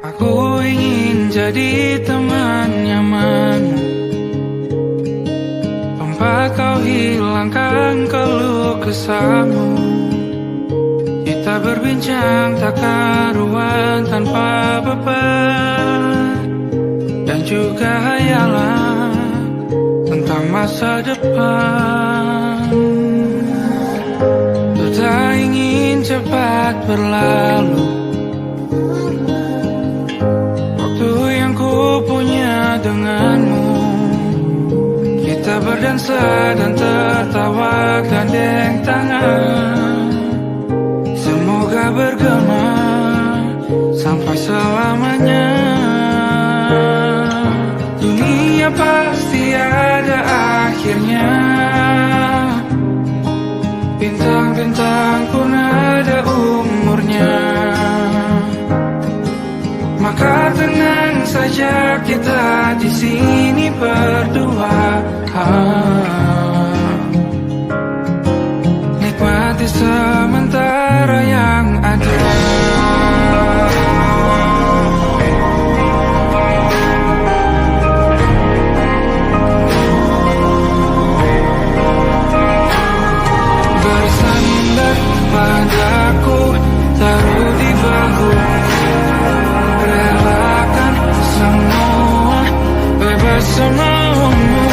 Aku ingin jadi teman nyaman, tempat kau hilangkan keluh kesahmu. Kita berbincang tak karuan tanpa beban, dan juga hayalan tentang masa depan. Ku tak ingin cepat berlalu waktu yang ku punya denganmu. Kita berdansa dan tertawa gandeng tangan, semoga bergema sampai selamanya. Dunia pasti ada akhirnya, bintang-bintang pun ada umurnya. Maka tenang saja kita di sini berdua, nikmati sementara yang ada. Bersandar padaku, taruh di bahu, relakan semua, bebas semaumu.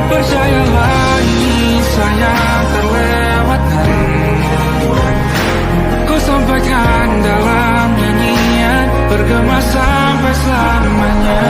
Percayalah ini sayang terlewatkan, ku sampaikan dalam nyanyian, bergema sampai selamanya.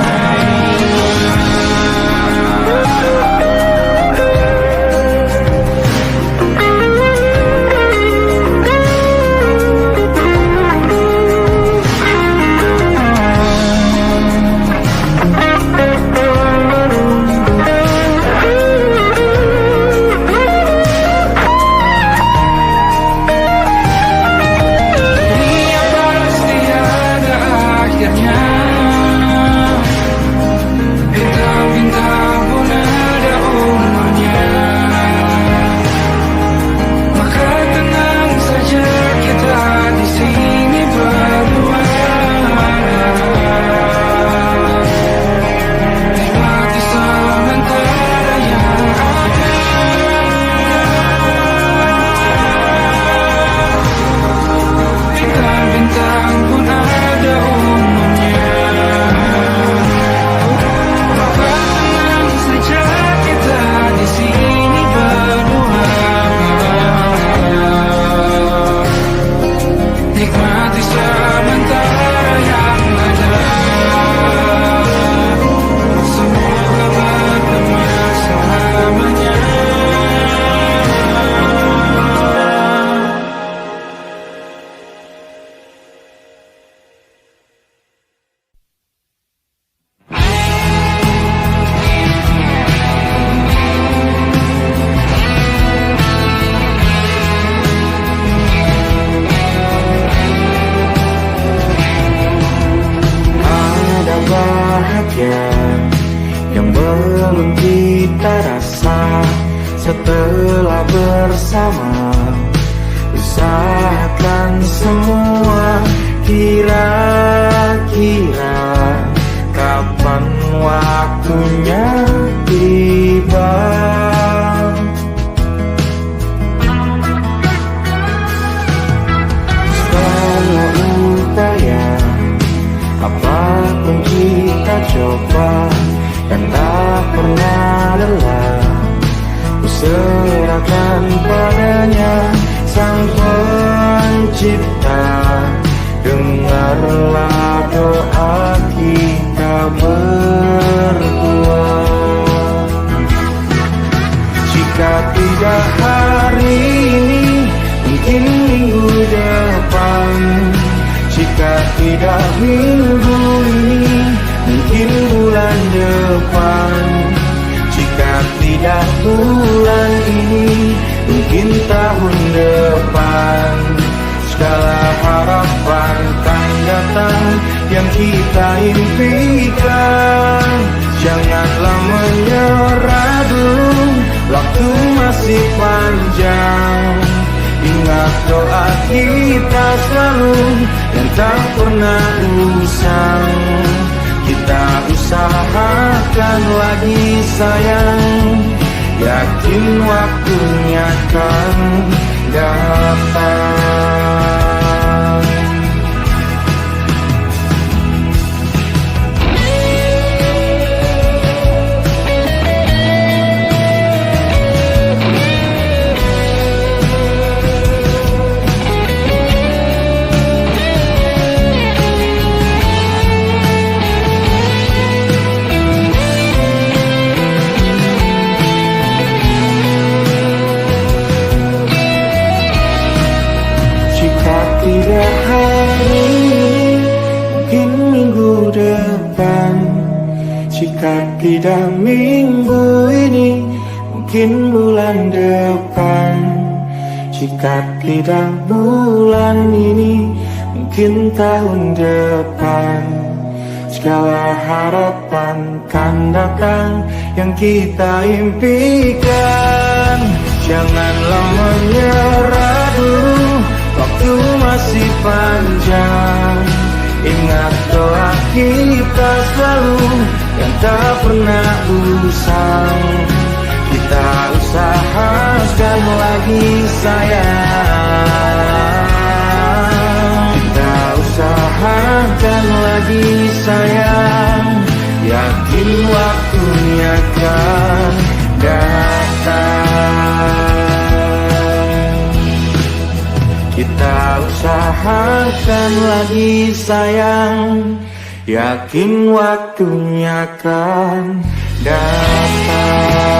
Yang belum kita rasa setelah bersama, usahakan semua. Kira-kira kapan waktunya tiba? Setelah upaya apapun kita coba, dan tak pernah lelah, ku serahkan padanya Sang Pencipta. Dengarlah doa kita berdua. Jika tidak hari ini, mungkin minggu depan. Jika tidak minggu ini, mungkin bulan depan. Jika tidak bulan ini, mungkin tahun depan. Segala harapan kan datang yang kita impikan. Janganlah menyerah dulu, waktu masih panjang. Ingat doa kita selalu, yang tak pernah usang. Kita usahakan lagi sayang, yakin waktunya akan datang. Tidak hari ini, mungkin minggu depan. Jika tidak minggu ini, mungkin bulan depan. Jika tidak bulan ini, mungkin tahun depan. Segala harapan kan datang yang kita impikan. Janganlah menyerah dulu, waktu masih panjang. Ingat doa kita selalu yang tak pernah usang. Kita usahakan lagi sayang. Kita usahakan lagi sayang, yakin waktunya akan datang. Kita usahakan lagi sayang, yakin waktunya akan datang.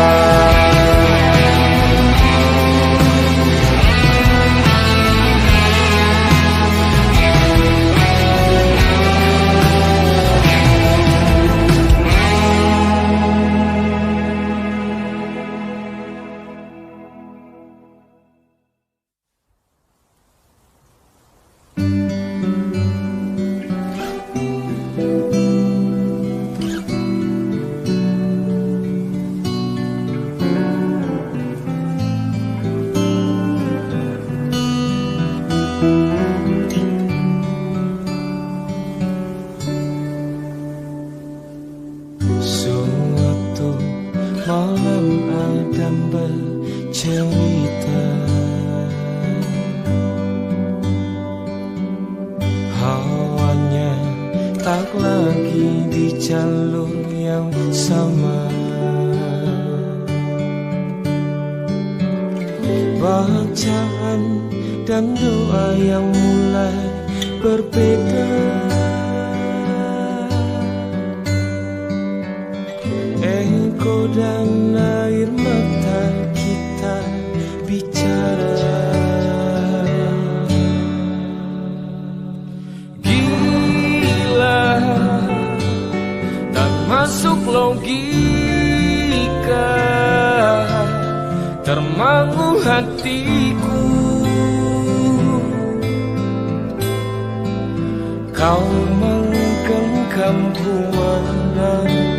Malam Adam bercerita, hawanya tak lagi di jalur yang sama. Bacaan dan doa yang mulai berbeda. Ego dan air mata kita bicara. Gila, tak masuk logika, termangu hatiku. Kau menggenggamku menandanya.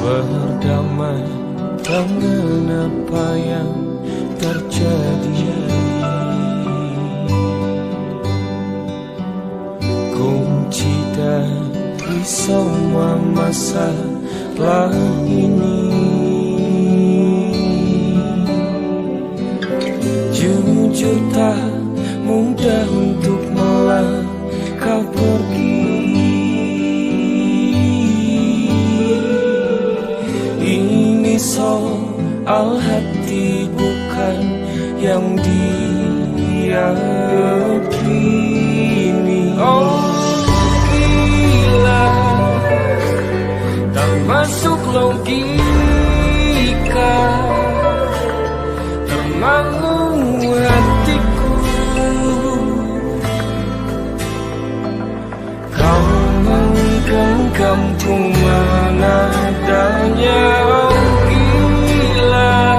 Berdamai dengan apa yang terjadi. Kunci dari semua masalah ini, jujur tak mudah untuk melangkah pergi. Ini soal hati bukan yang diyakini. Oh gila, tak masuk logika, termangu hatiku. Kau menggenggamku menadanya. Oh gila,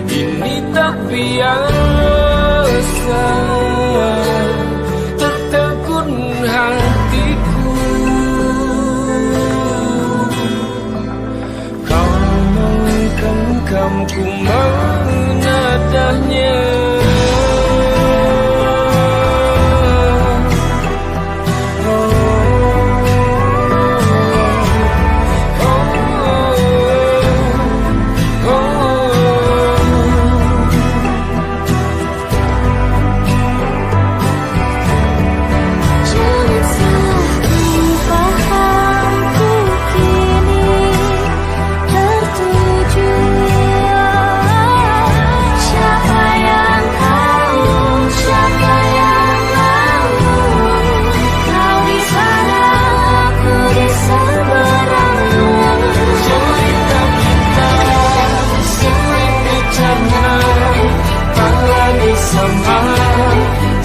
ini tak biasa, tertegun hatiku. Kau menggenggamku sama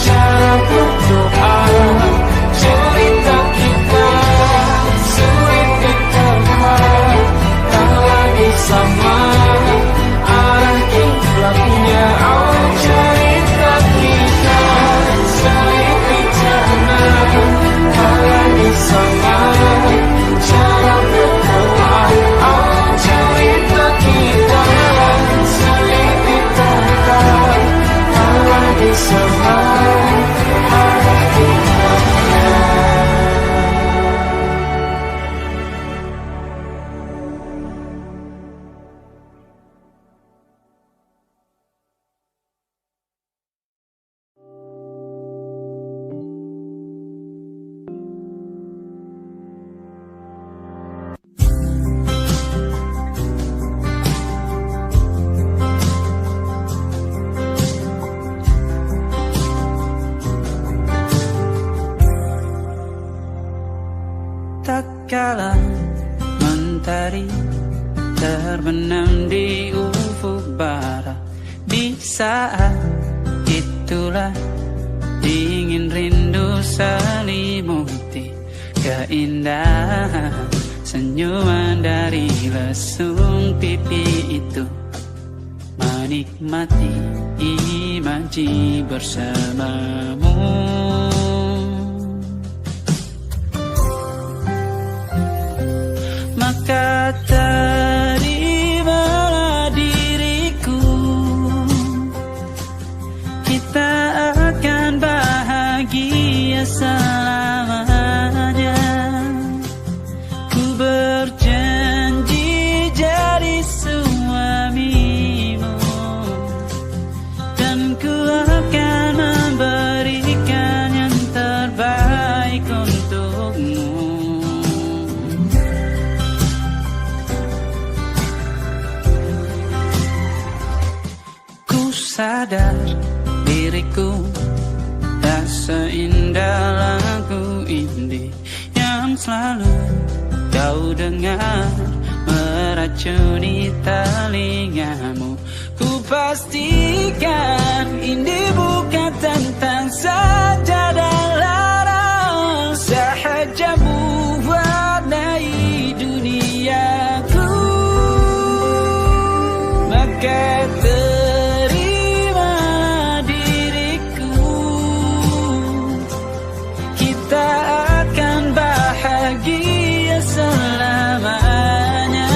cara berdoa. Cerita kita sulit diterima, tak lagi sama arah kiblatnya. Oh, cerita kita sulit dicerna, tak lagi sama cara berdoa. Oh, cerita kita sulit diterima, tak lagi sama arah kiblatnya. Tak kala mentari terbenam di ufuk barat, di saat itulah dingin rindu selimuti keindahan senyuman dari lesung pipi itu, menikmati imaji bersamamu. Maka terimalah diriku, kita akan bahagia selamanya. Ku berjanji jadi suamimu, dan ku akan memberikan yang terbaik untukmu. Sadar diriku tak seindah lagu indie yang selalu kau dengar meracuni telingamu. Ku pastikan indie bukan tentang sajadah larang, sahaja mewarnai duniaku. Maka bahagia selamanya.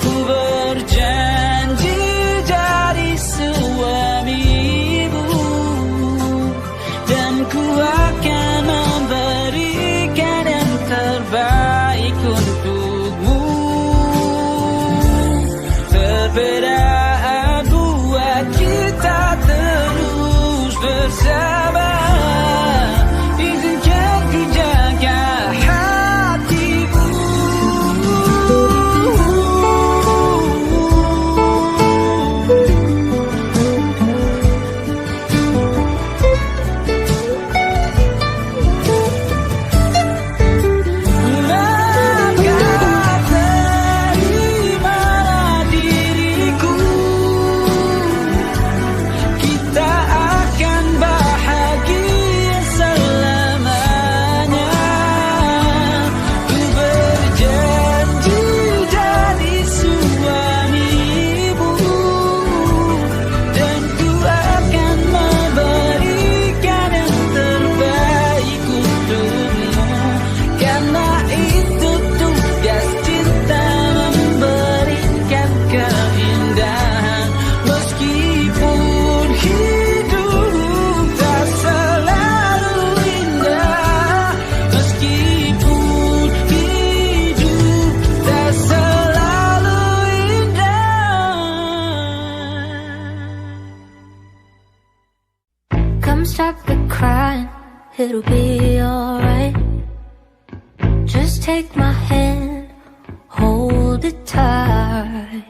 Ku berjanji jadi suamimu, dan ku akan memberikan yang terbaik untukmu. Perbedaan buat kita terus bersama. It'll be alright. Just take my hand, hold it tight.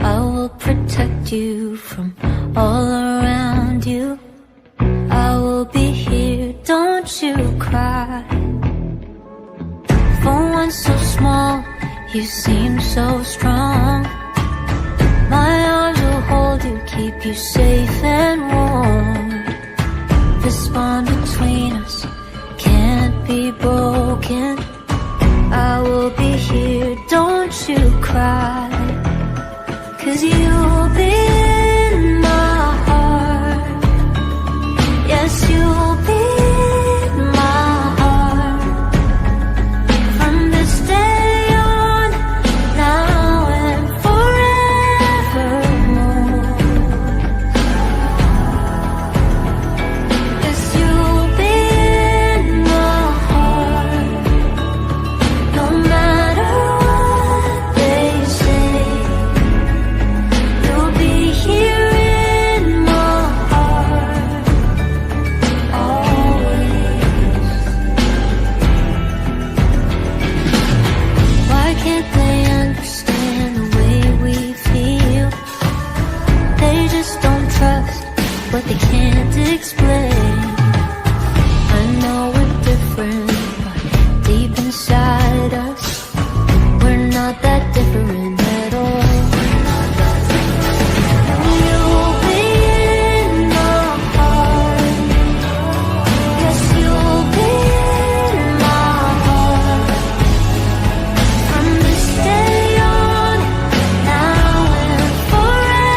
I will protect you from all around you. I will be here, don't you cry. For one so small, you seem so strong. My arms will hold you, keep you safe and broken, I will be here, don't you cry. 'Cause you'll be in my heart. Yes, you'll be in my heart. From this day on, now and forevermore. Yes, you'll be in my heart. No matter what they say, you'll be here in my heart, always. Why can't they understand the way we feel? They just don't trust what they can't explain. I know we're different, but deep inside us, we're not that different at all. You'll be in my heart. Yes, you'll be in my heart. From this day on, now and forevermore.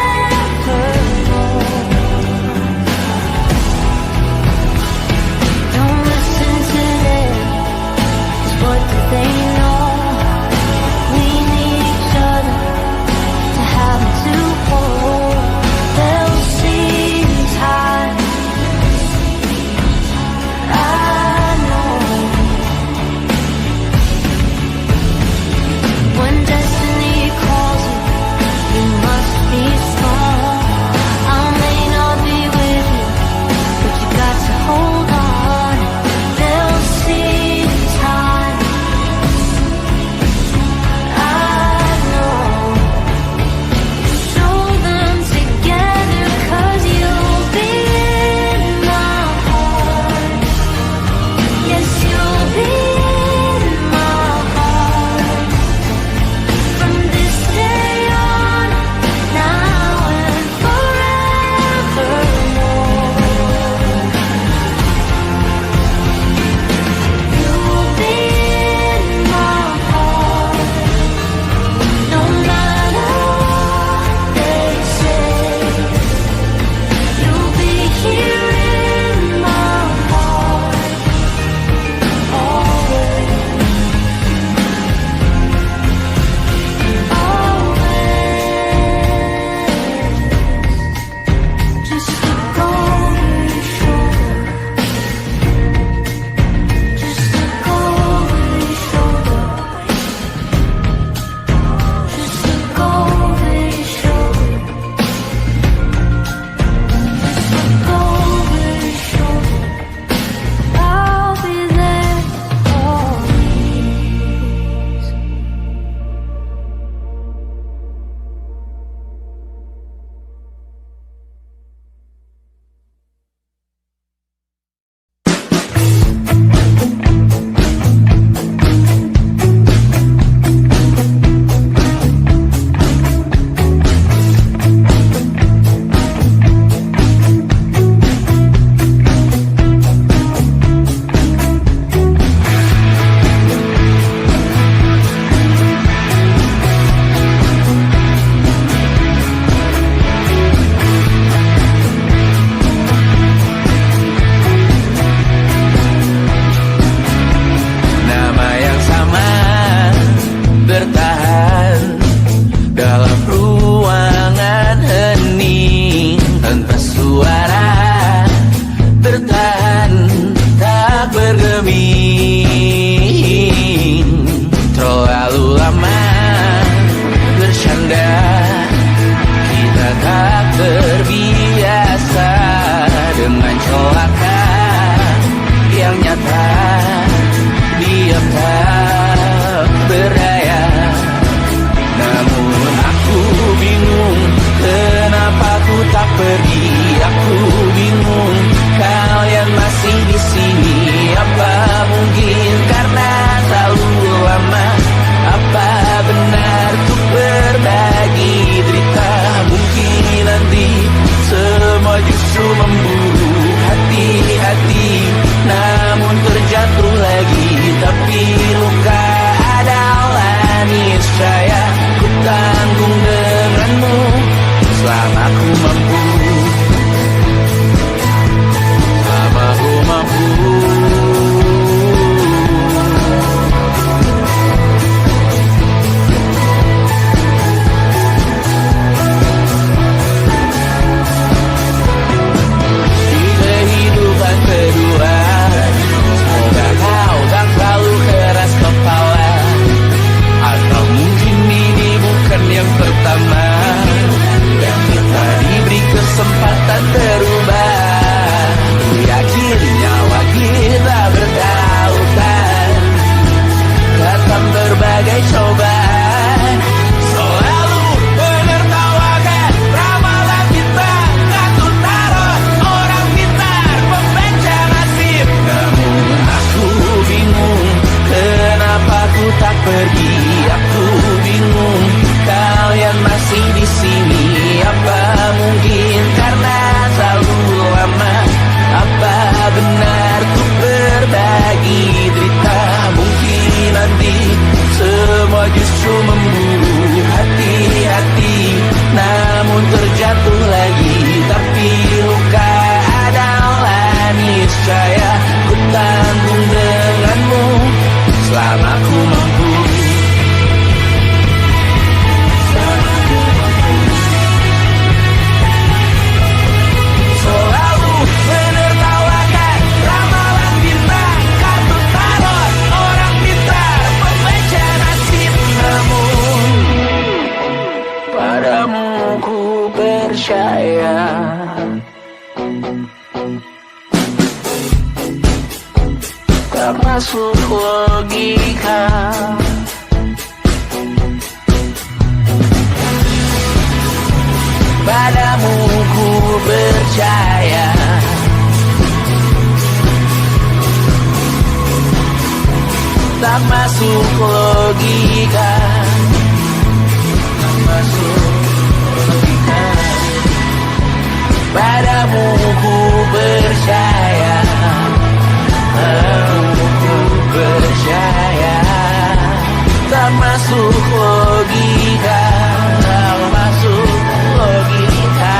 kesempatan berubah. Yakin nyawa kita bertautan, datang berbagai cobaan, selalu menertawakan ramalan kita. Aku taruh orang pintar membaca nasib, namun aku bingung kenapa ku tak pergi. Aku bingung kalian masih di sini. Apa mungkin karena terlalu lama? Apa benar ku berbagi derita? Mungkin nanti semua justru memburu hati-hati, namun terjatuh lagi. Tapi luka adalah niscaya ku tanggung denganmu selama ku mampu. Selalu menertawakan ramalan bintang, kartu tarot orang pintar membaca nasib, namun padamu ku percaya. Tak masuk logika, padamu ku percaya. Tak masuk logika, tak masuk logika. Padamu ku percaya, padamu ku percaya. Tak masuk logika, tak masuk logika.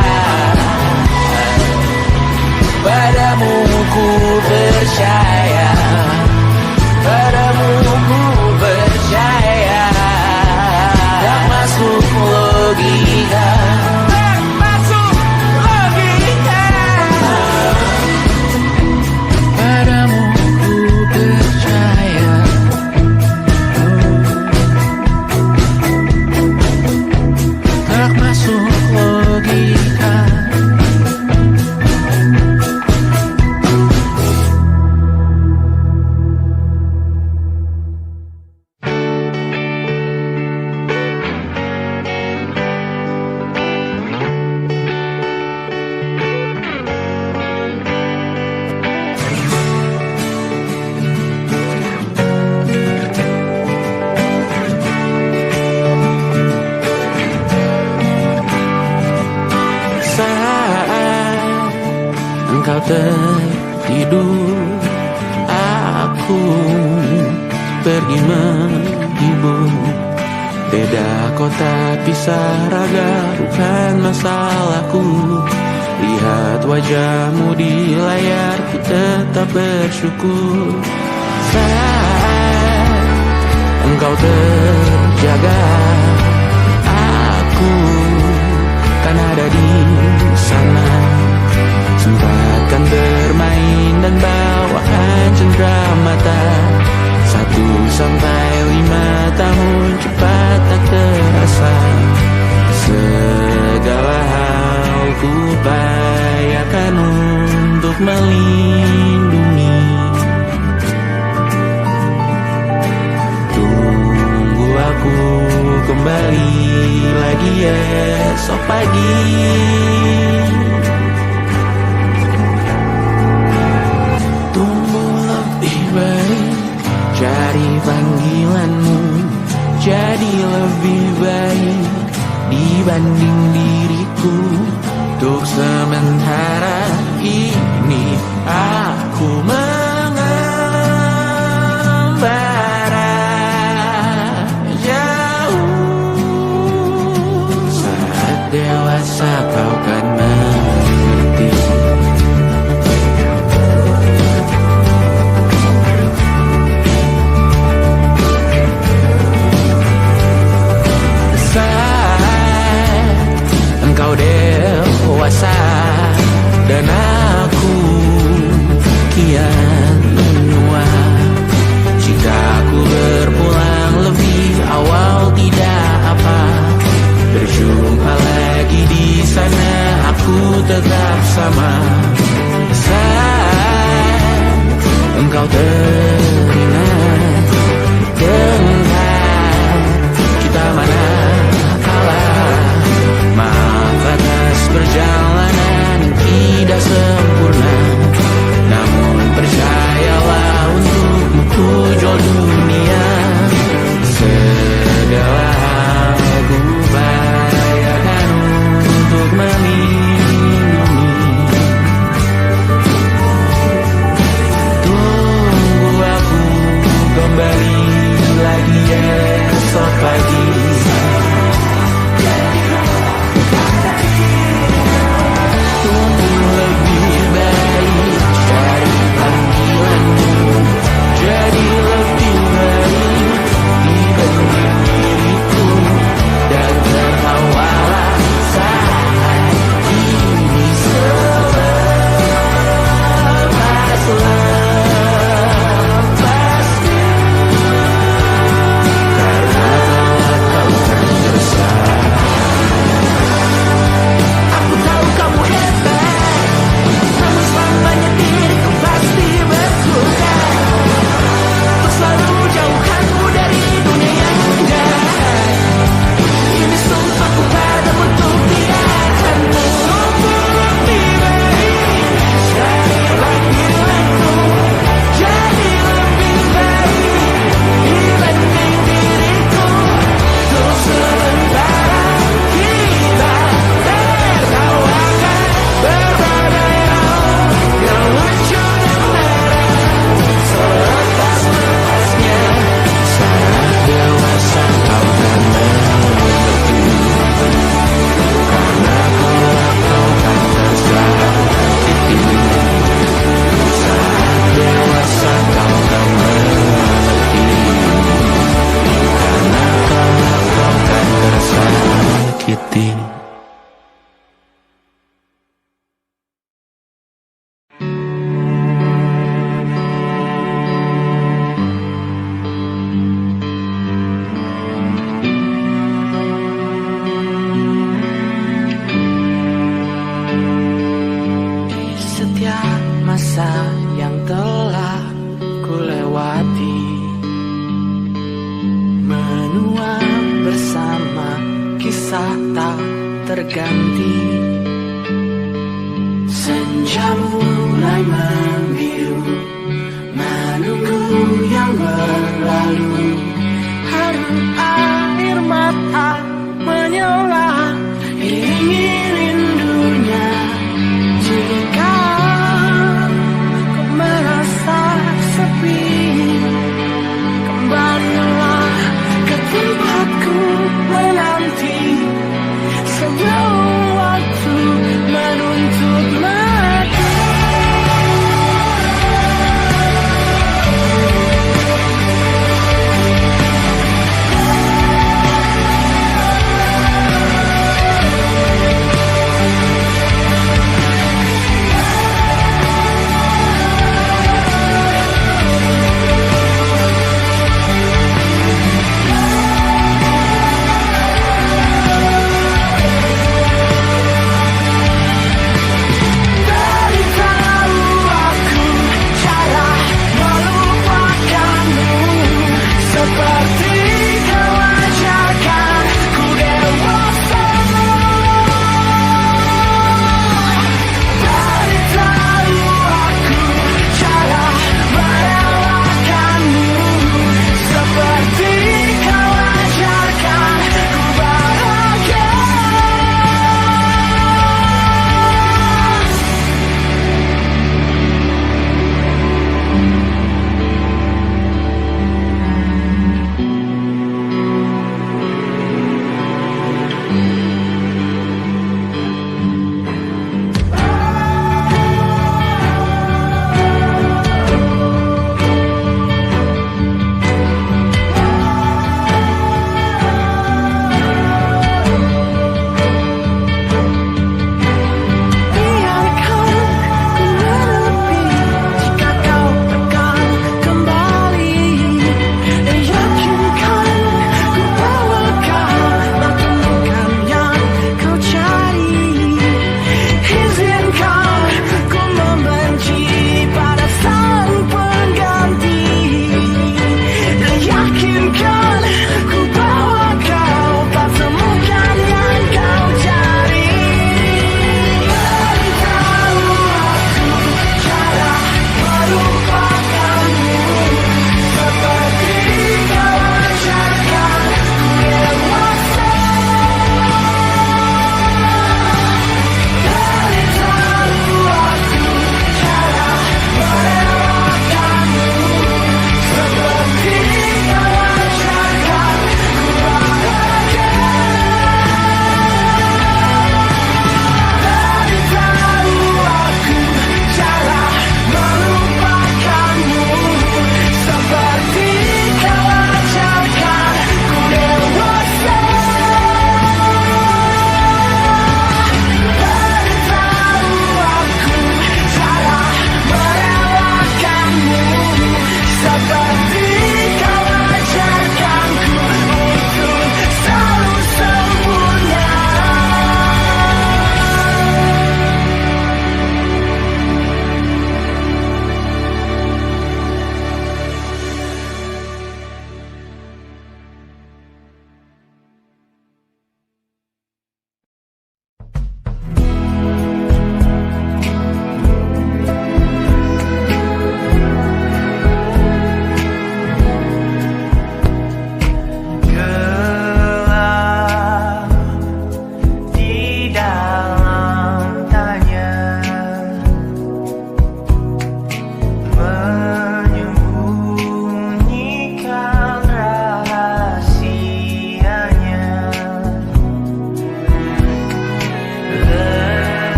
Padamu ku percaya, padamu ku percaya. Tak masuk logika, tak masuk logika. Padamu ku percaya, tak masuk logika. Engkau tertidur, aku pergi menghibur. Beda kota pisah raga bukan masalahku. Lihat wajahmu di layar, ku tetap bersyukur. Saat engkau terjaga, aku kan ada di sana. Sempatkan bermain dan bawaan cenderamata. 1-5 tahun cepat tak terasa. Segala hal ku upayakan untuk melindungi. Tunggu aku kembali lagi esok pagi. Cari panggilanmu jadi lebih baik dibanding diriku. Untuk sementara ini aku mengembara jauh. Saat dewasa kau kan mengerti. Engkau dewasa dan aku kian menua. Jika aku berpulang lebih awal tidak apa. Berjumpa lagi di sana, aku hati. Setiap masa yang telah ku lewati, menua bersama kisah tak terganti. Senja mulai membiru, menunggu yang berlalu. Harum air mata menyala, ingin rindunya. Jika kau merasa sepi, kembalilah ke tempatku menanti. Sebelum waktu menuntut mati.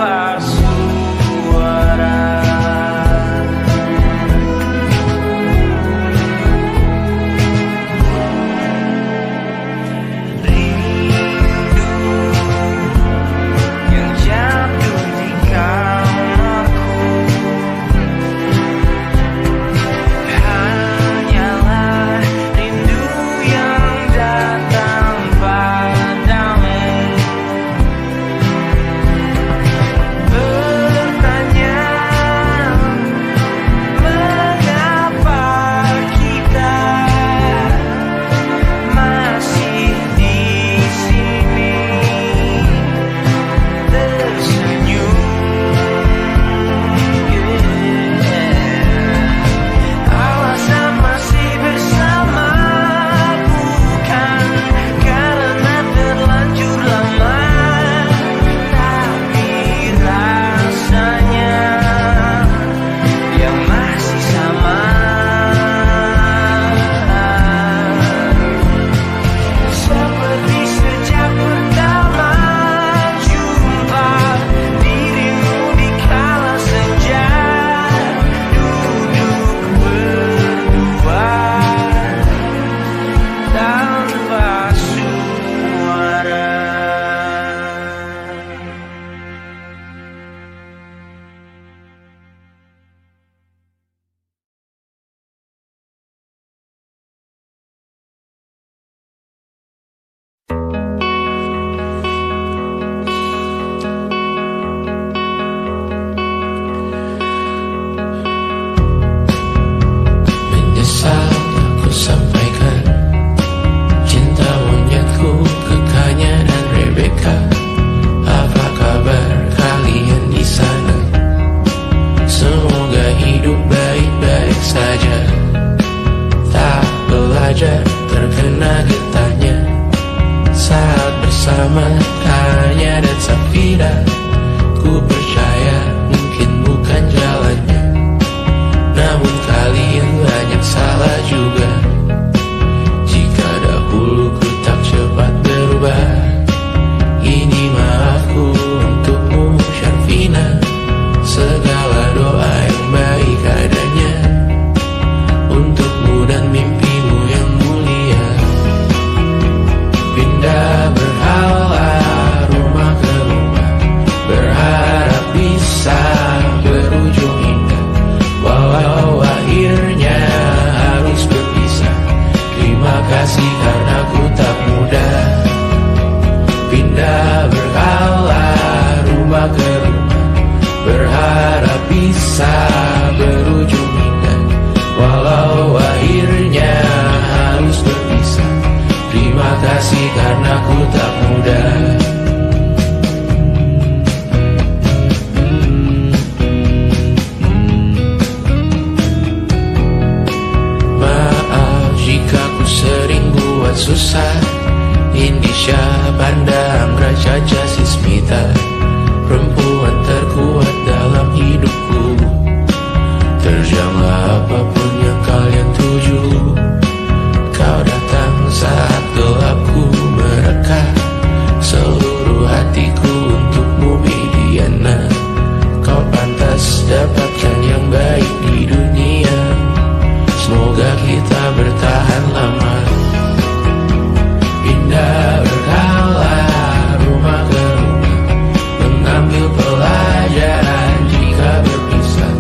tanpa suara. Terkena getahnya saat bersama Tanya dan Safira. Ku percaya mungkin bukan jalannya, namun kalian banyak salah juga. Jika dahulu ku tak cepat berubah, ini maafku untukmu Syarfina. Segala doa yang baik adanya untukmu dan mimpimu yang mulia. Pindah berhala rumah ke rumah, berharap bisa berujung indah. Walau akhirnya harus berpisah, terima kasih karena ku tak mudah. Pindah berhala rumah ke rumah, berharap bisa berujung indah. Walau akhirnya harus berpisah, terima kasih karena ku tak mudah. Maaf jika ku sering buat susah. Indisha Banda Anggra Caca Sismita, perempuan terkuat dalam hidupku. Terjanglah apapun yang kalian tuju. Kau datang saat gelapku mereka, seluruh hatiku untukmu Mediana. Kau pantas dapatkan yang baik di dunia, semoga kita bertahan lama. Pindah berkala rumah ke rumah, mengambil pelajaran jika berpisah.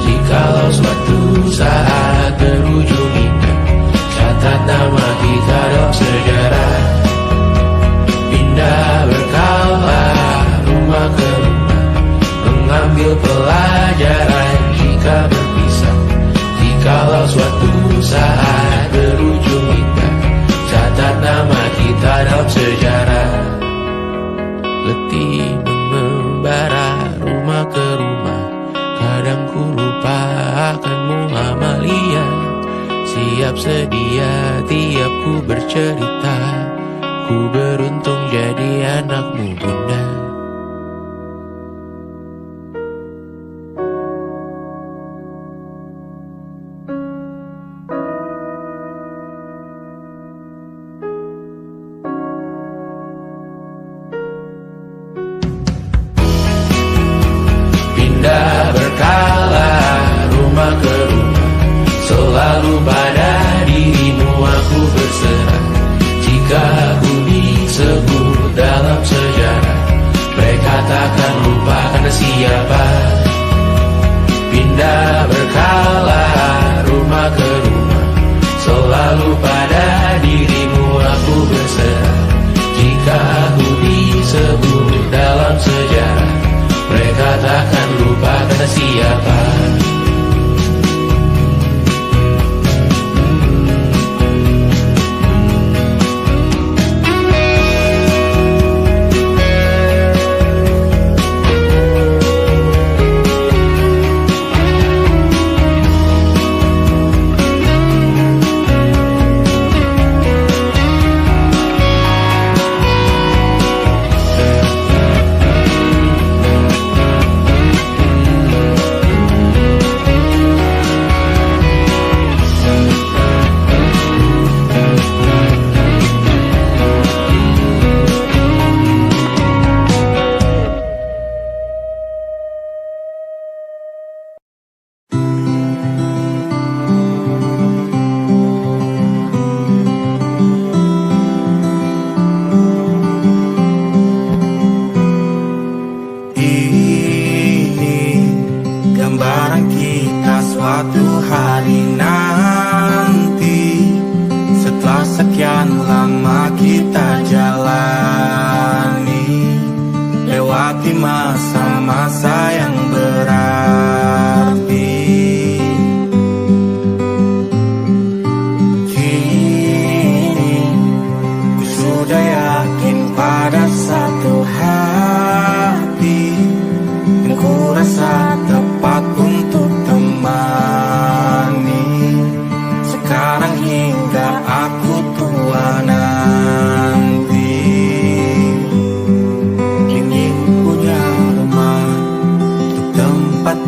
Jikalau suatu saat berujung indah, catat nama kita dalam sejarah. Pindah berkala rumah ke rumah, mengambil pelajaran jika berpisah. Jikalau suatu saat berujung indah, catat nama kita dalam sejarah. Letih mengembara rumah ke rumah, kadang ku lupa akanmu Amalia. Siap sedia tiap ku bercerita, ku beruntung jadi anakmu bunda.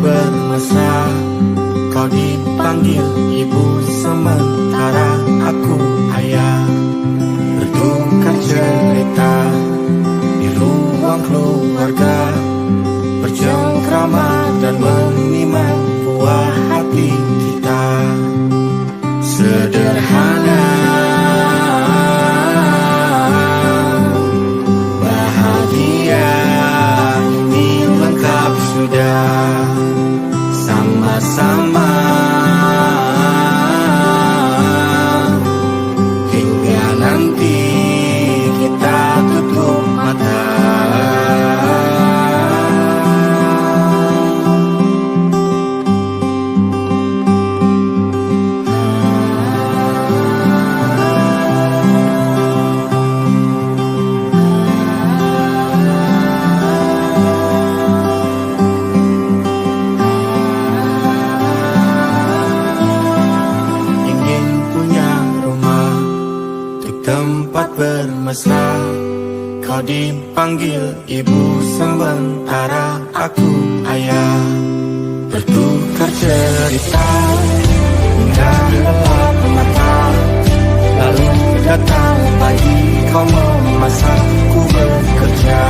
bermesra. Kau dipanggil ibu sementara aku ayah. Bertukar cerita di ruang keluarga, bercengkrama dan menimang buah hati kita. Sederhana, bahagia, ini lengkap sudah. Sama-sama hingga nanti kita tutup mata. Tempat bermesra, kau dipanggil ibu sementara aku ayah. Bertukar cerita hingga gelap mata, lalu datang pagi kau memasak, ku bekerja.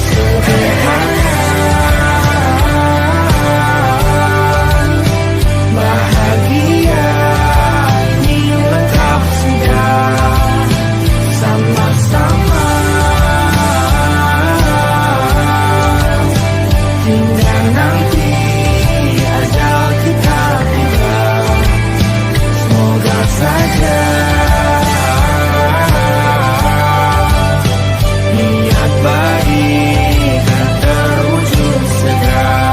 Sederhana, bahagia, ini lengkap sudah. Sama-sama hingga nanti ajal kita tiba. Semoga saja niat baik terwujud segera,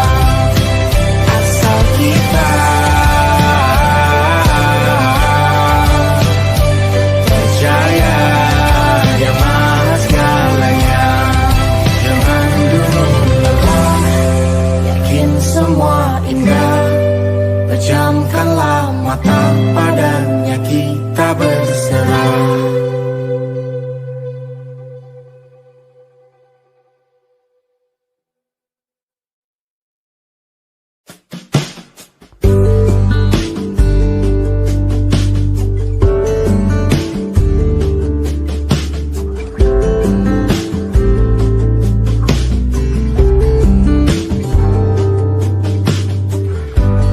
asal kita percaya Dia Maha segalanya. Jangan dulu lelah, yakin semua indah. Pejamkanlah mata, padanya kita berserah.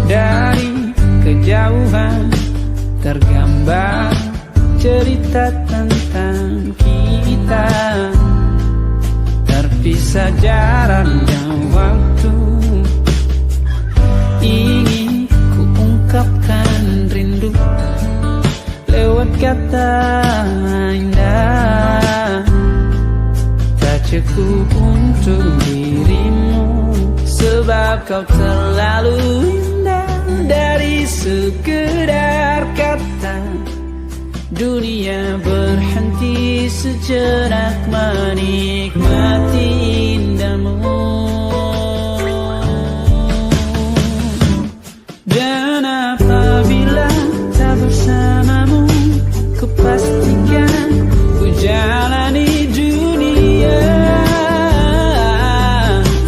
Dari kejauhan tergambar cerita tentang kita, terpisah jarak dan waktu. Ingin ku ungkapkan rindu lewat kata indah, tak cukup untuk dirimu, sebab kau terlalu indah. Dari sekedar kata, dunia berhenti sejenak menikmati indahmu. Dan apabila tak bersamamu, ku pastikan ku jalani dunia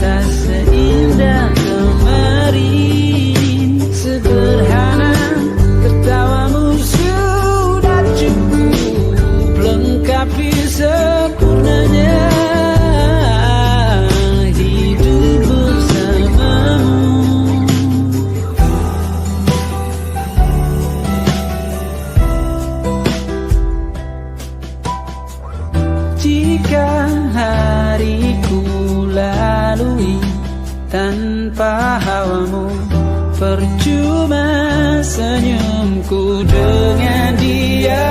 tak seindah kemarin. Sederhana, tertawamu sudah cukup lengkapi sempurnanya hidup bersamamu. Jika hariku lalui tanpa hawamu, percuma senyumku dengan dia.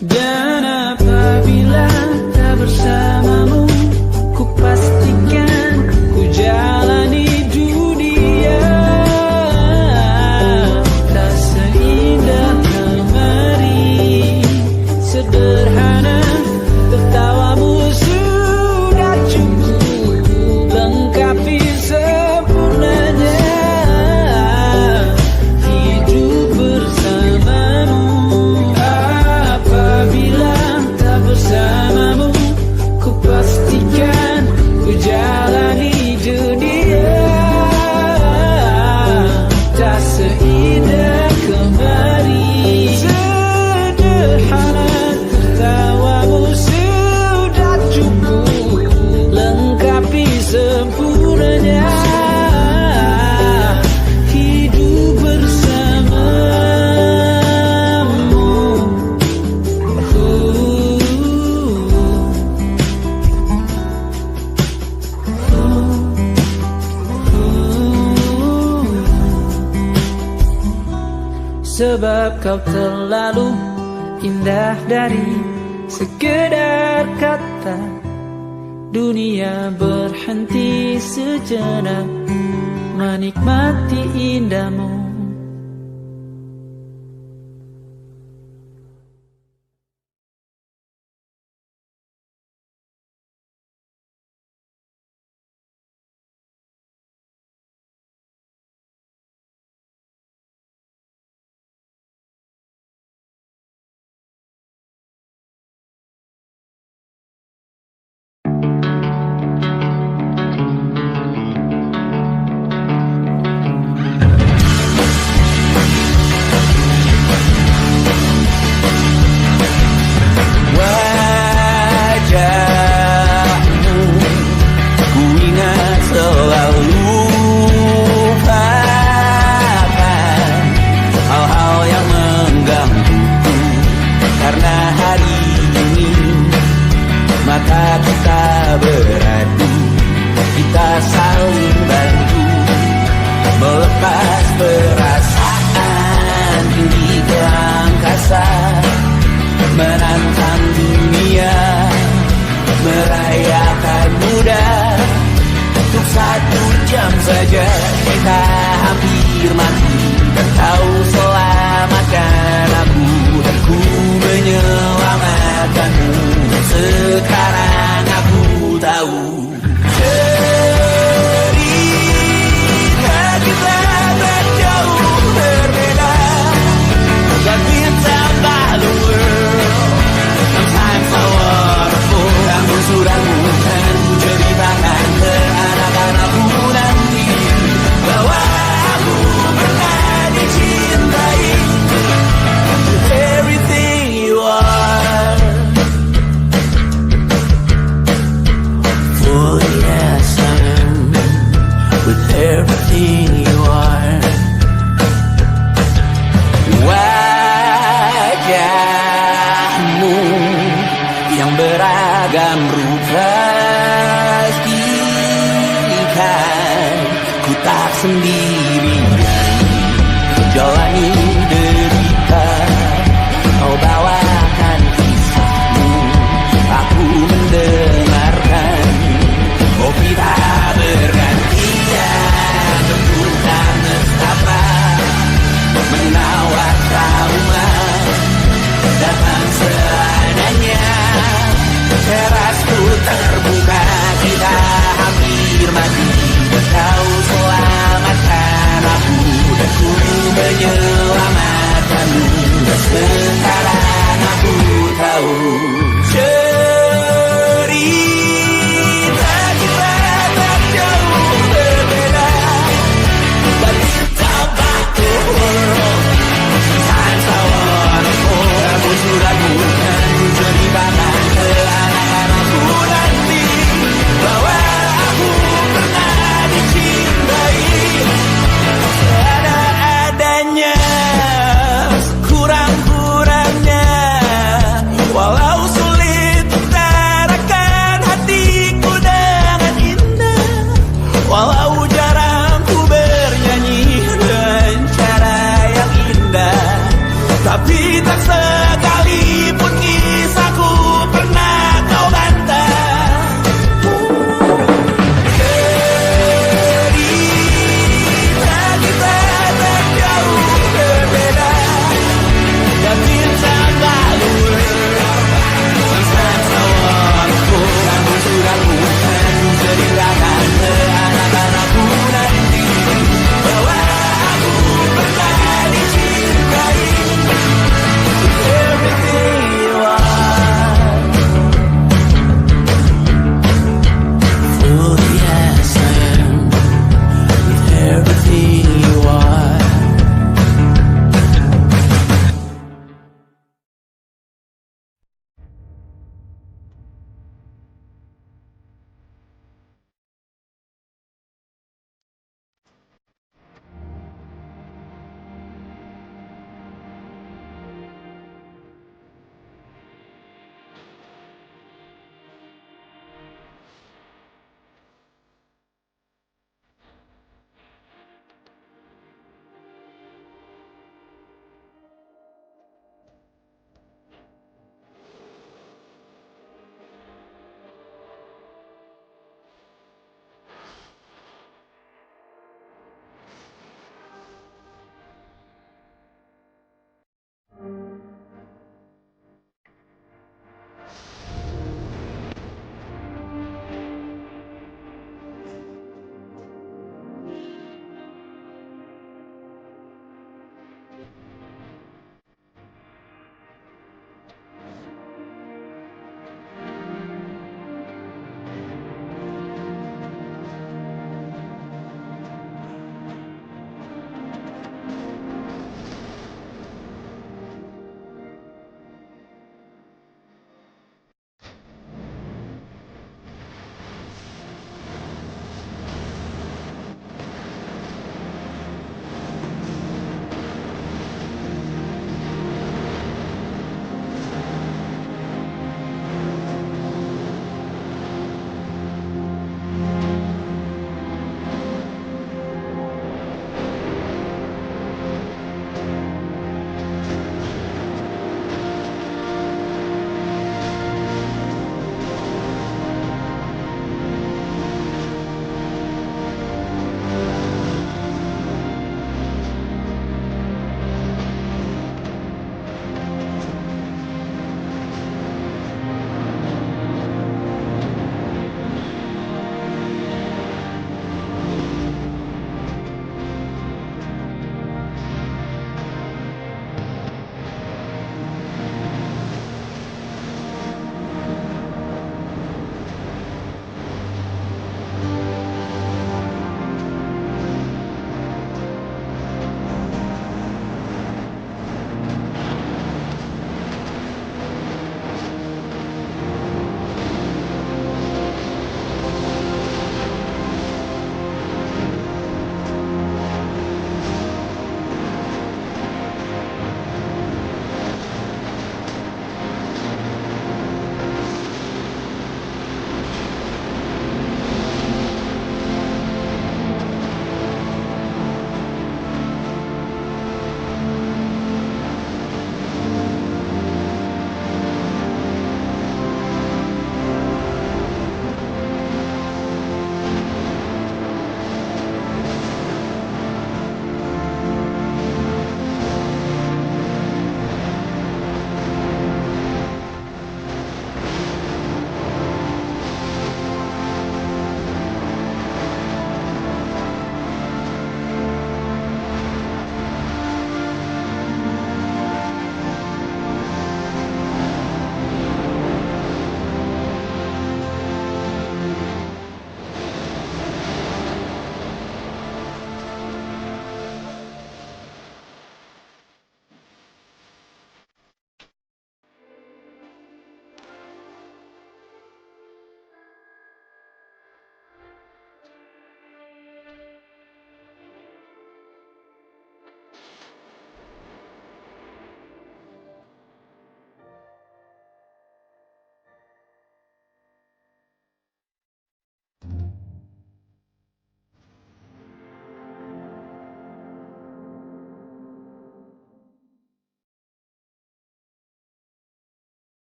Dan apabila tak bersamamu, ku pastikan ku jalani dunia tak sebab kau terlalu indah dari sekedar kata. Dunia berhenti sejenak menikmati indahmu. Terbuka, kita hampir mati. Kau selamatkan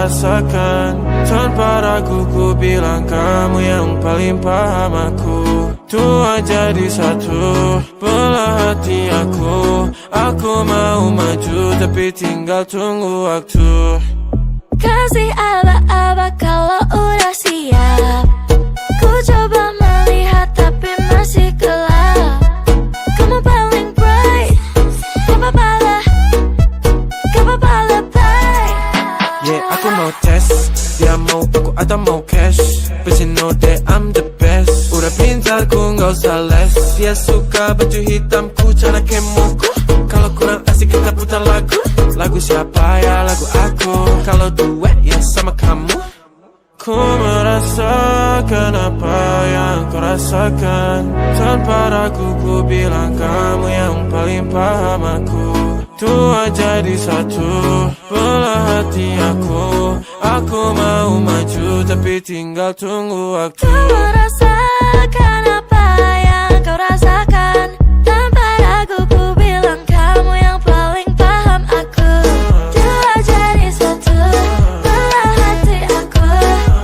rasakan. Tanpa ragu ku bilang kamu yang paling paham aku. Tua jadi satu, belah hati aku. Aku mau maju tapi tinggal tunggu waktu. Kasih aba-aba kalau udah siap. Ku coba melihat tapi masih gelap. Kamu paling bright, gak apa-apa lebay. Yeah, aku mau tes, dia mau aku atau mau cash. But you know that I'm the best. Udah pintar ku gak usah les. Dia suka baju hitamku, cara kemoku. Kalau kurang asik kita putar lagu. Lagu siapa ya? Lagu aku. Kalau duet ya sama kamu. Ku merasakan apa yang kau rasakan. Tanpa ragu ku bilang kamu yang paling paham aku. Tua jadi satu, belah hati aku. Aku mau maju tapi tinggal tunggu waktu. Ku merasakan apa yang kau rasakan. Tanpa ragu ku bilang kamu yang paling paham aku. Dua jadi satu, belah hati aku.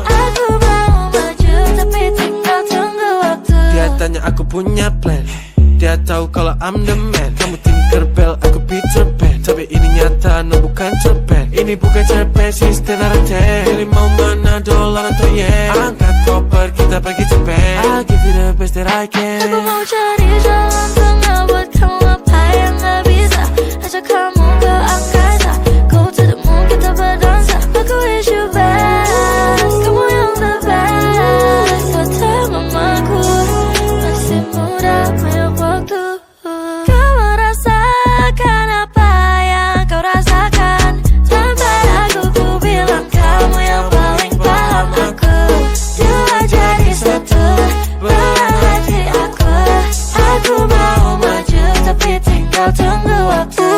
Aku mau maju tapi tinggal tunggu waktu. Dia tanya aku punya plan. Dia tahu kalau I'm the man. Kamu Tinkerbell, aku Peter Pan. Tapi ini nyata, no bukan cerpen. Ini bukan cerpen, sistem narate. Pilih mau mana, dolar atau yen. Angkat koper, kita pergi Japan. I'll give you the best that I can. Aku mau cari jalan tengah buat kamu apa yang gak bisa. Ajak kamu ke angkasa. Go to the moon, kita berdansa. Aku wish you best. Kamu yang the best. Kata mamaku, masih muda, banyak waktu. Kau merasakan apa yang kau rasakan. Tanpa ragu ku bilang kamu yang paling paham aku. Dua jadi satu, belah hati aku. Aku mau maju tapi tinggal tunggu waktu.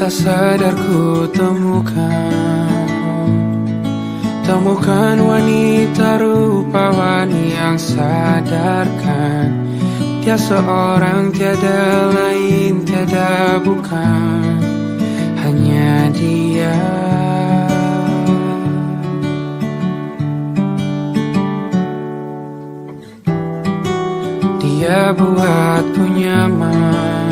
Tak sadar ku temukan wanita rupawani yang sadarkan. Dia seorang tiada lain, tiada bukan, hanya dia. Dia buatku nyaman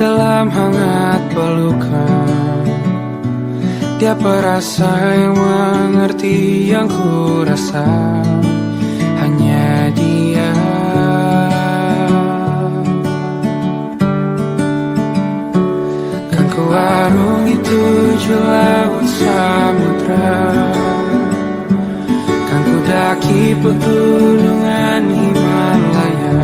dalam hangat pelukan. Dia perasa yang mengerti yang ku rasa, hanya dia. Kan ku arungi 7 laut samudra, kan ku daki pegunungan Himalaya.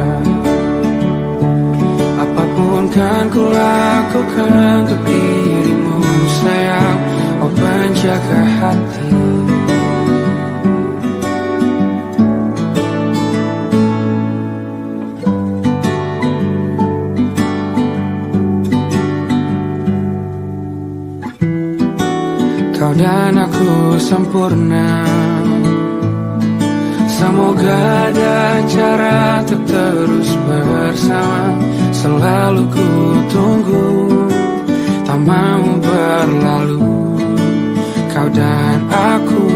Apapun kan ku lakukan untuk dirimu sayang, oh penjaga hati. Kau dan aku sempurna, semoga ada cara untuk terus bersama. Selalu ku tunggu, tak mau berlalu, kau dan aku.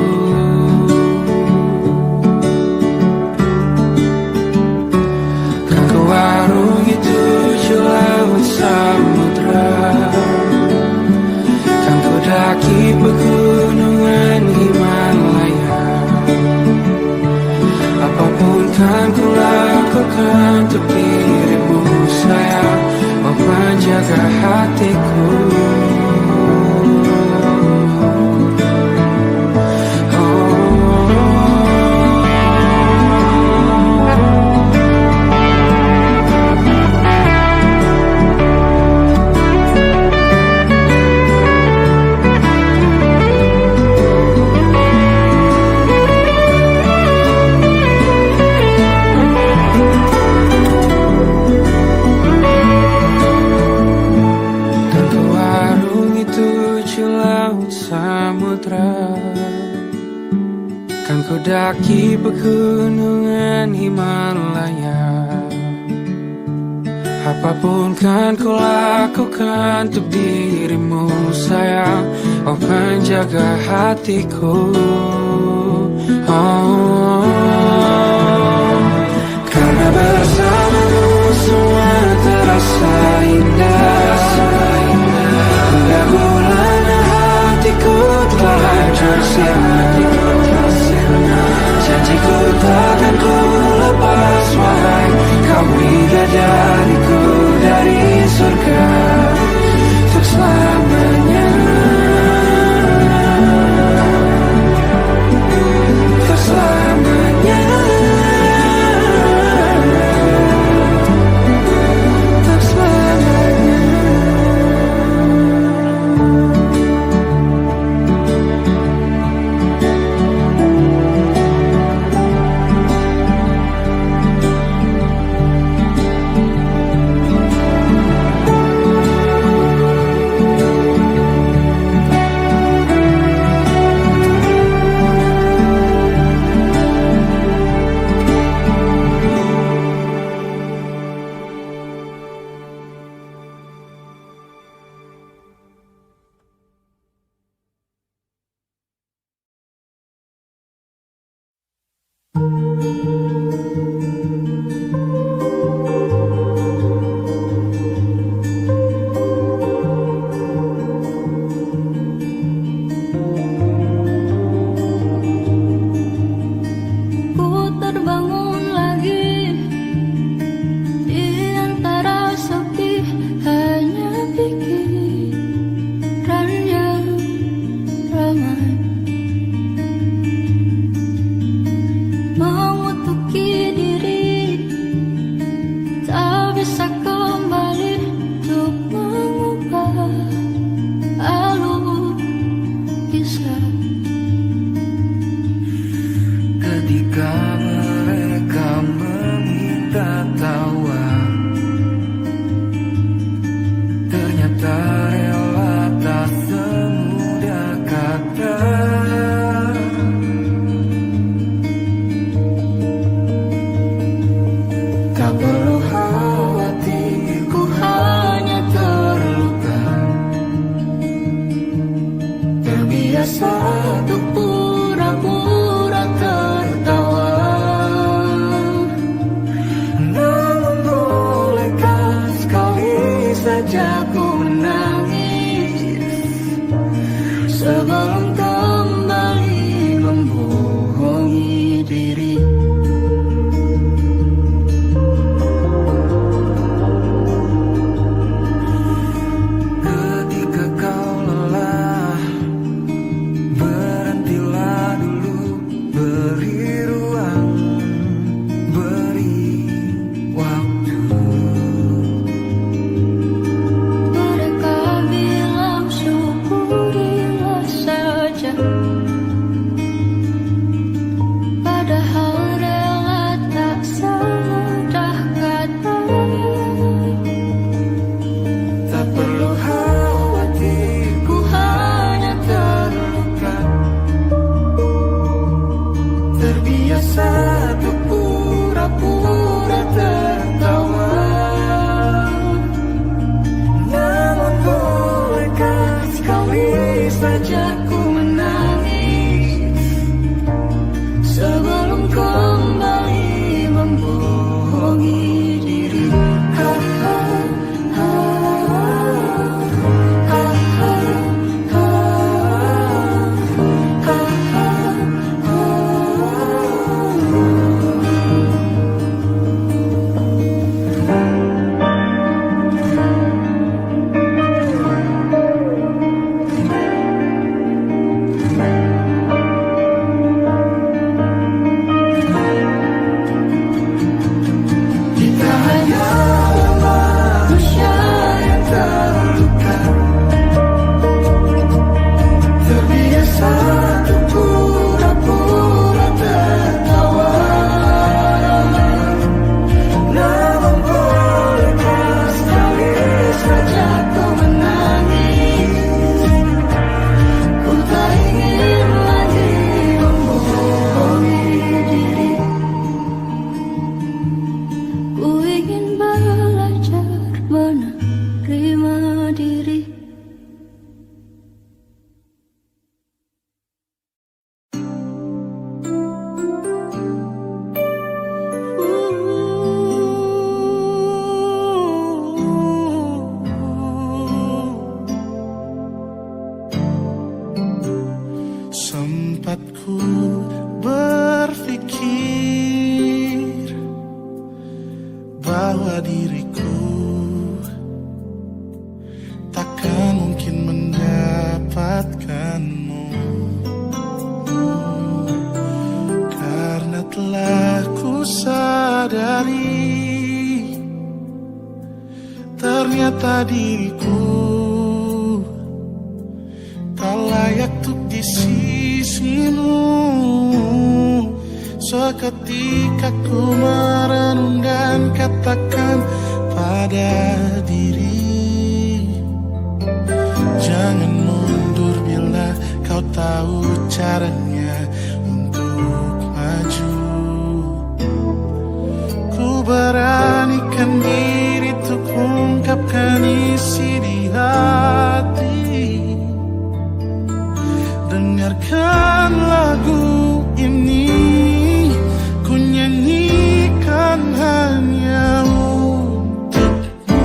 Kan ku arungi 7 laut samudra, kan ku daki pegunungan Himalaya. Apapun kan ku lakukan untuk dirimu sayang, oh menjaga hatiku. Kan ku daki pegunungan Himalaya. Apapun kan ku lakukan untuk dirimu sayang, oh penjaga hatiku. Oh, karena bersamamu semua terasa indah. Pendahuluan hatiku telah tersirat. Janjiku takkan ku lepas, wahai kau bidadariku dari surga untuk selamanya, untuk selamanya, untuk selamanya. diriku takkan mungkin mendapatkanmu, karena telah ku sadari ternyata diriku tak layak untuk di sisimu. Seketika ku merenung dan katakan pada diri, jangan mundur bila kau tahu caranya untuk maju. Ku beranikan diri untuk ungkapkan isi di hati. Dengarkan lagu ini, ku nyanyikan hanya untukmu.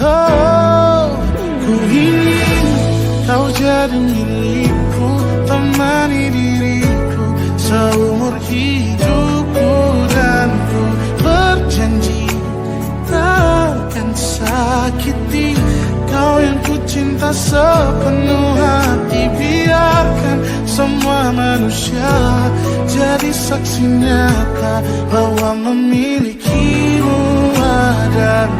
Oh, ku ingin kau jadi milikku, temani diriku seumur hidupku, dan ku berjanji takkan sakiti kau yang ku cinta sepenuh hati. Biarkan semua manusia jadi saksi nyata bahwa memilikimu adalah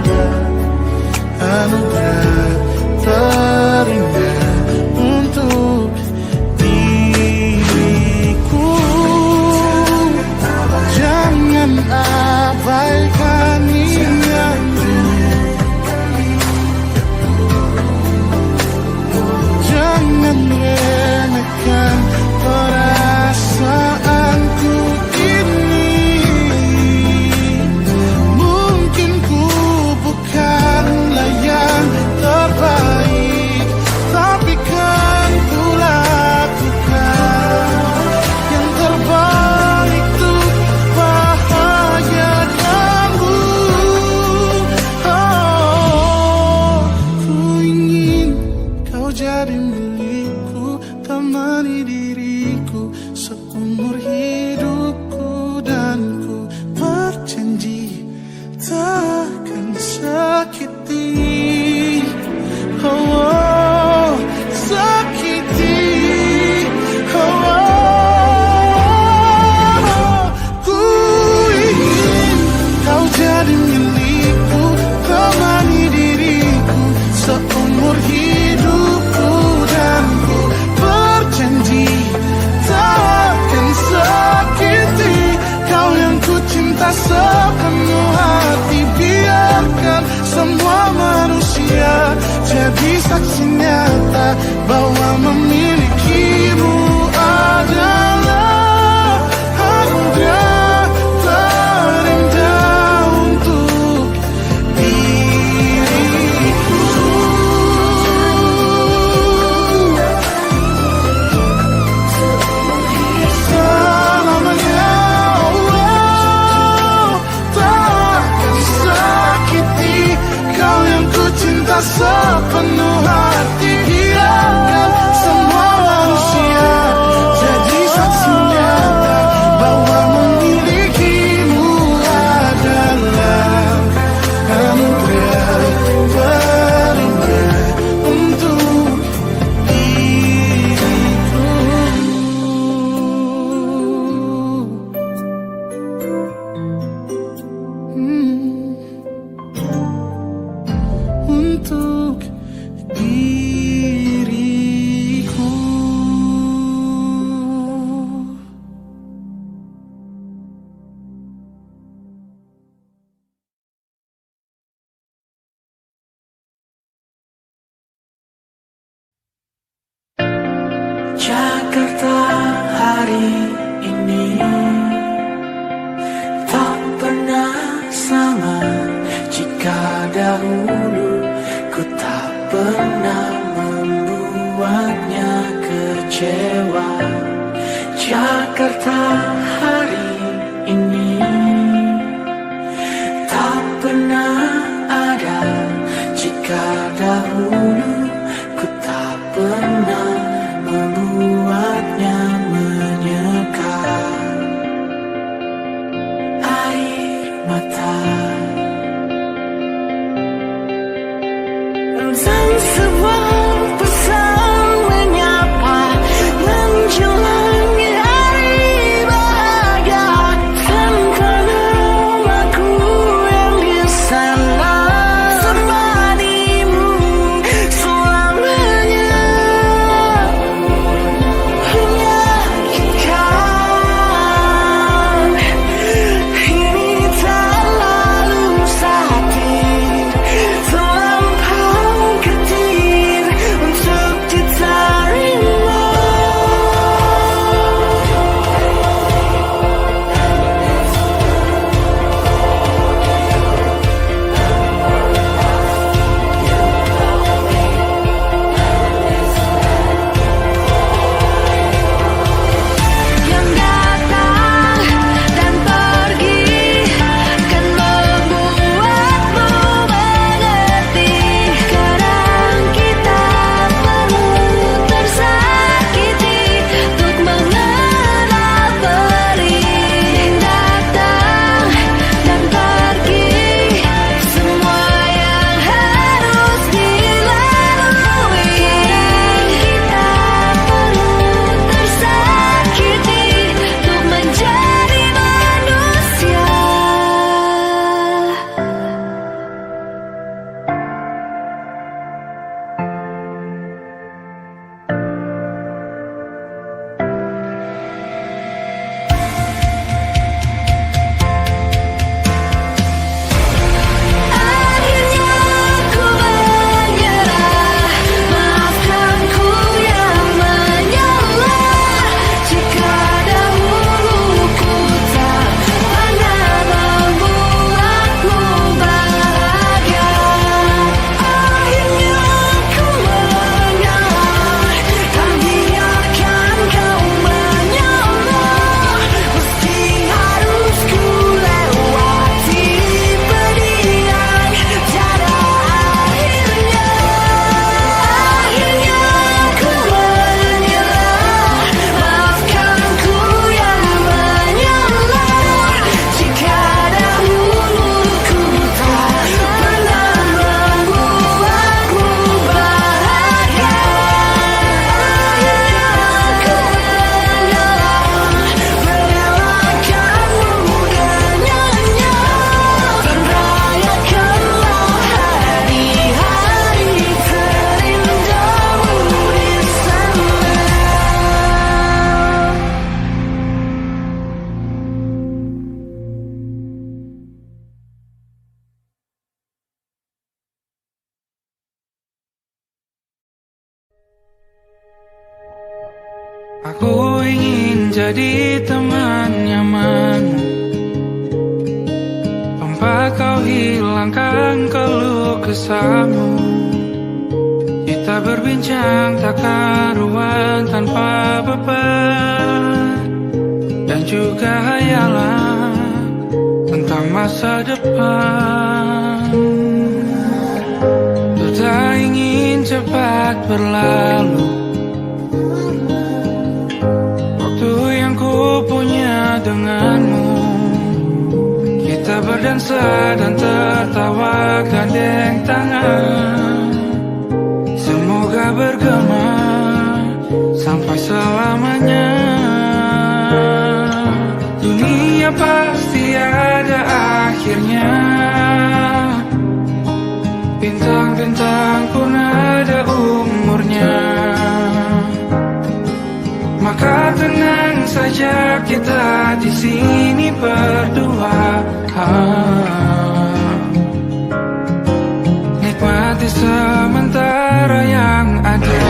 anugerah terindah untuk diriku. Jangan abaikan niatku, jangan remehkan perasaanku ini. Mungkin ku bukanlah yang terbaik, tapi kan ku lakukan yang terbaik untuk bahagiakanmu. Oh, ku ingin kau jadi milikku, temani diriku seumur hidupku, dan ku berjanji takkan sakiti, oh, sakiti, oh. Ku ingin kau jadi milikku, temani diriku seumur hidupku, dan ku berjanji takkan sakiti kau yang ku cinta sepenuh hati. Biarkan semua manusia jadi saksi nyata bahwa memilikimu adalah anugerah terindah untuk diriku. Selamanya, oh, takkan sakiti kau yang ku cinta sepenuh hati. Biarkan semua manusia jadi saksi nyata bahwa memilikimu adalah anugerah terindah untuk diriku. Untuk diriku. Jakarta hari ini tak pernah sama. Jika dahulu ku tak pernah membuatnya kecewa, Jakarta hari ini tak pernah ada. Jika dahulu ku tak pernah membuatnya menyeka. Air mata jadi teman nyaman, tanpa kau hilangkan keluh kesahmu. Kita berbincang tak karuan tanpa beban, dan juga hayalan tentang masa depan. Ku tak ingin cepat berlalu waktu yang ku punya denganmu. Kita berdansa dan tertawa gandeng tangan, semoga bergema sampai selamanya. Dunia pasti ada akhirnya, bintang-bintang pun ada umurnya. Maka tenang saja kita di sini berdua, nikmati sementara yang ada.